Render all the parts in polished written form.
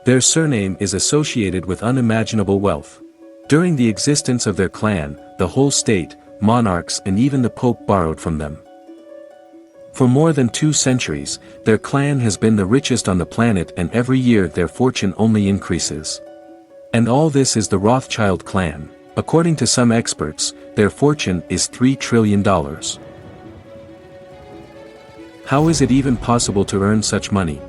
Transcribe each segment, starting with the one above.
Their surname is associated with unimaginable wealth. During the existence of their clan, the whole state, monarchs and even the Pope borrowed from them. For more than 2 centuries, their clan has been the richest on the planet, and every year their fortune only increases. And all this is the Rothschild clan. According to some experts, their fortune is $3 trillion. How is it even possible to earn such money?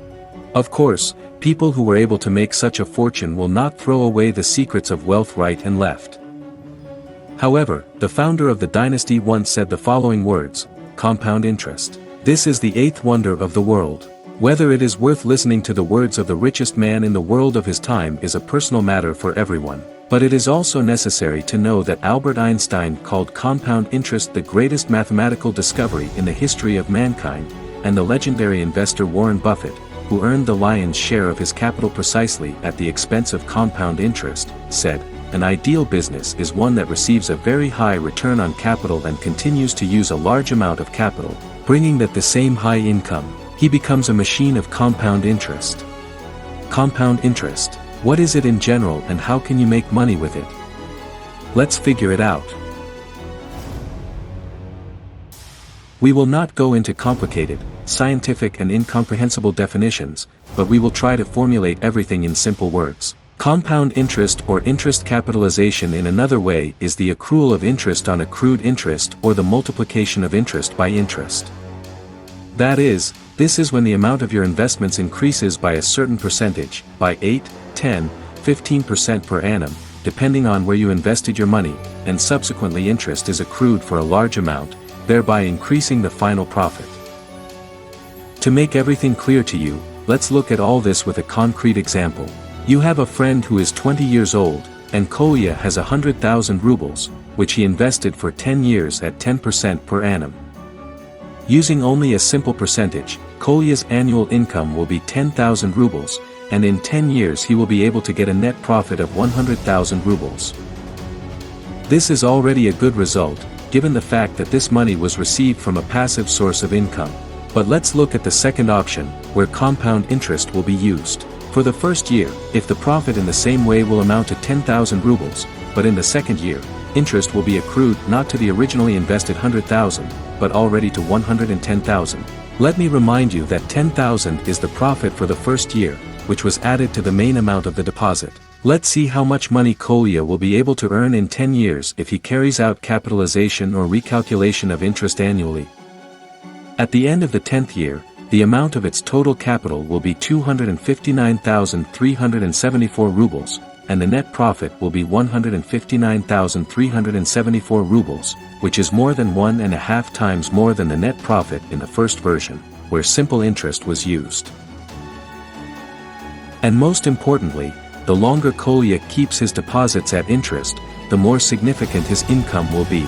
Of course, people who were able to make such a fortune will not throw away the secrets of wealth right and left. However, the founder of the dynasty once said the following words: compound interest. This is the 8th wonder of the world. Whether it is worth listening to the words of the richest man in the world of his time is a personal matter for everyone. But it is also necessary to know that Albert Einstein called compound interest the greatest mathematical discovery in the history of mankind, and the legendary investor Warren Buffett, who earned the lion's share of his capital precisely at the expense of compound interest, said, "An ideal business is one that receives a very high return on capital and continues to use a large amount of capital, bringing that the same high income. He becomes a machine of compound interest." Compound interest. What is it in general and how can you make money with it? Let's figure it out. We will not go into complicated, scientific and incomprehensible definitions, but we will try to formulate everything in simple words. Compound interest or interest capitalization in another way is the accrual of interest on accrued interest or the multiplication of interest by interest. That is, this is when the amount of your investments increases by a certain percentage, by 8, 10, 15% per annum, depending on where you invested your money, and subsequently interest is accrued for a large amount, thereby increasing the final profit. To make everything clear to you, let's look at all this with a concrete example. You have a friend who is 20 years old, and Kolya has 100,000 rubles, which he invested for 10 years at 10% per annum. Using only a simple percentage, Kolya's annual income will be 10,000 rubles, and in 10 years he will be able to get a net profit of 100,000 rubles. This is already a good result, given the fact that this money was received from a passive source of income. But let's look at the second option, where compound interest will be used. For the first year, if the profit in the same way will amount to 10,000 rubles, but in the second year, interest will be accrued not to the originally invested 100,000, but already to 110,000. Let me remind you that 10,000 is the profit for the first year, which was added to the main amount of the deposit. Let's see how much money Kolya will be able to earn in 10 years if he carries out capitalization or recalculation of interest annually. At the end of the 10th year, the amount of its total capital will be 259,374 rubles, and the net profit will be 159,374 rubles, which is more than 1.5 times more than the net profit in the first version, where simple interest was used. And most importantly, the longer Kolya keeps his deposits at interest, the more significant his income will be.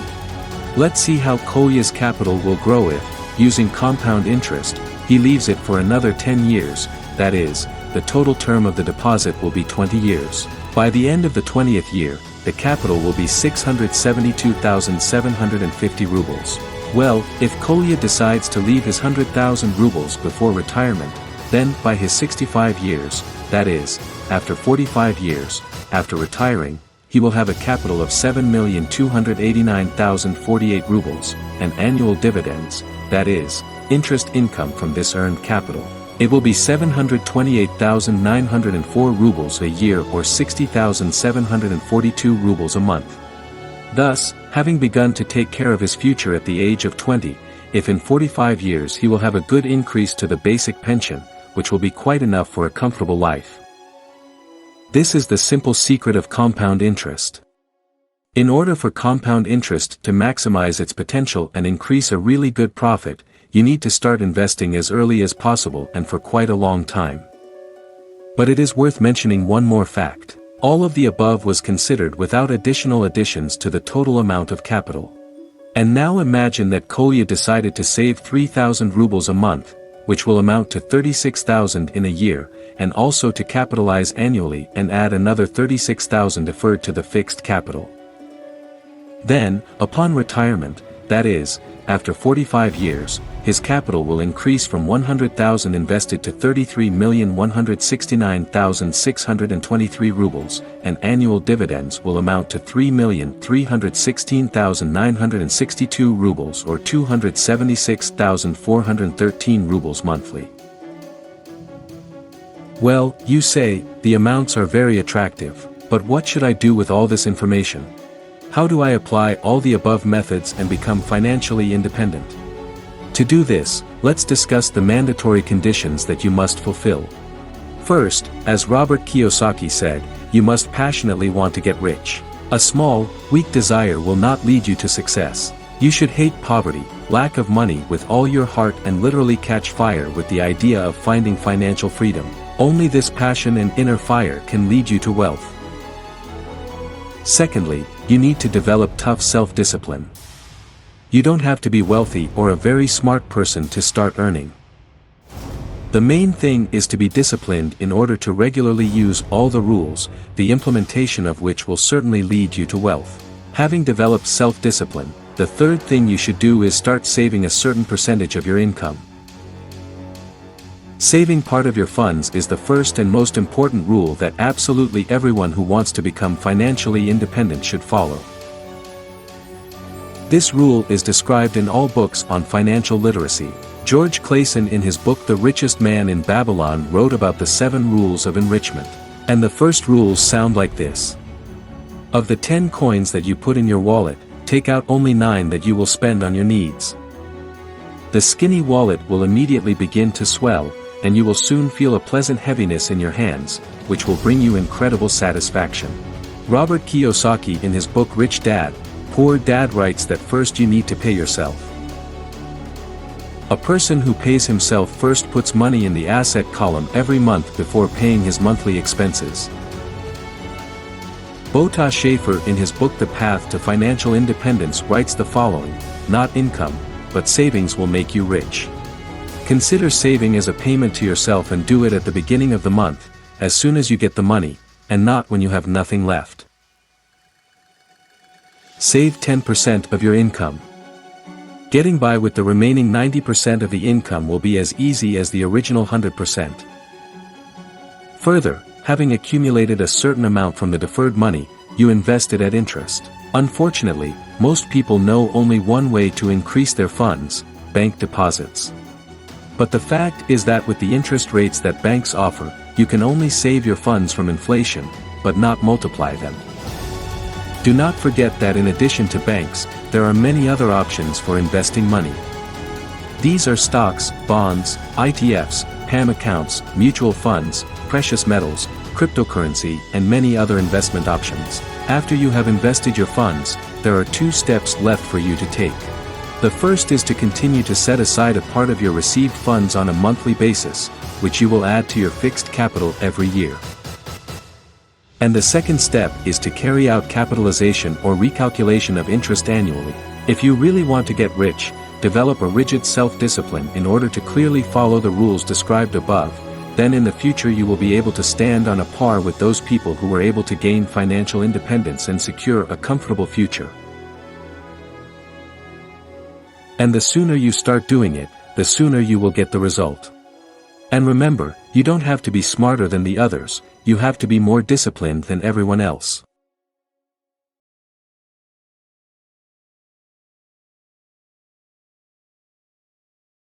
Let's see how Kolya's capital will grow if, using compound interest, he leaves it for another 10 years, that is, the total term of the deposit will be 20 years. By the end of the 20th year, the capital will be 672,750 rubles. Well, if Kolya decides to leave his 100,000 rubles before retirement, then, by his 65 years, that is, after 45 years, after retiring, he will have a capital of 7,289,048 rubles, and annual dividends, that is, interest income from this earned capital. It will be 728,904 rubles a year or 60,742 rubles a month. Thus, having begun to take care of his future at the age of 20, if in 45 years he will have a good increase to the basic pension, which will be quite enough for a comfortable life. This is the simple secret of compound interest. In order for compound interest to maximize its potential and increase a really good profit, you need to start investing as early as possible and for quite a long time. But it is worth mentioning one more fact. All of the above was considered without additional additions to the total amount of capital. And now imagine that Kolya decided to save 3,000 rubles a month, which will amount to 36,000 in a year, and also to capitalize annually and add another 36,000 deferred to the fixed capital. Then, upon retirement, that is, after 45 years, his capital will increase from 100,000 invested to 33,169,623 rubles, and annual dividends will amount to 3,316,962 rubles or 276,413 rubles monthly. Well, you say, the amounts are very attractive, but what should I do with all this information? How do I apply all the above methods and become financially independent? To do this, let's discuss the mandatory conditions that you must fulfill. First, as Robert Kiyosaki said, you must passionately want to get rich. A small, weak desire will not lead you to success. You should hate poverty, lack of money with all your heart and literally catch fire with the idea of finding financial freedom. Only this passion and inner fire can lead you to wealth. Secondly, you need to develop tough self-discipline. You don't have to be wealthy or a very smart person to start earning. The main thing is to be disciplined in order to regularly use all the rules, the implementation of which will certainly lead you to wealth. Having developed self-discipline, the third thing you should do is start saving a certain percentage of your income. Saving part of your funds is the first and most important rule that absolutely everyone who wants to become financially independent should follow. This rule is described in all books on financial literacy. George Clason in his book The Richest Man in Babylon wrote about the 7 rules of enrichment. And the first rules sound like this. Of the 10 coins that you put in your wallet, take out only 9 that you will spend on your needs. The skinny wallet will immediately begin to swell, and you will soon feel a pleasant heaviness in your hands, which will bring you incredible satisfaction. Robert Kiyosaki in his book Rich Dad, Poor Dad writes that first you need to pay yourself. A person who pays himself first puts money in the asset column every month before paying his monthly expenses. Bota Schaefer in his book The Path to Financial Independence writes the following: not income, but savings will make you rich. Consider saving as a payment to yourself and do it at the beginning of the month, as soon as you get the money, and not when you have nothing left. Save 10% of your income. Getting by with the remaining 90% of the income will be as easy as the original 100%. Further, having accumulated a certain amount from the deferred money, you invest it at interest. Unfortunately, most people know only one way to increase their funds: bank deposits. But the fact is that with the interest rates that banks offer, you can only save your funds from inflation, but not multiply them. Do not forget that in addition to banks, there are many other options for investing money. These are stocks, bonds, ETFs, PAM accounts, mutual funds, precious metals, cryptocurrency, and many other investment options. After you have invested your funds, there are 2 steps left for you to take. The first is to continue to set aside a part of your received funds on a monthly basis, which you will add to your fixed capital every year. And the second step is to carry out capitalization or recalculation of interest annually. If you really want to get rich, develop a rigid self-discipline in order to clearly follow the rules described above, then in the future you will be able to stand on a par with those people who were able to gain financial independence and secure a comfortable future. And the sooner you start doing it, the sooner you will get the result. And remember, you don't have to be smarter than the others, you have to be more disciplined than everyone else.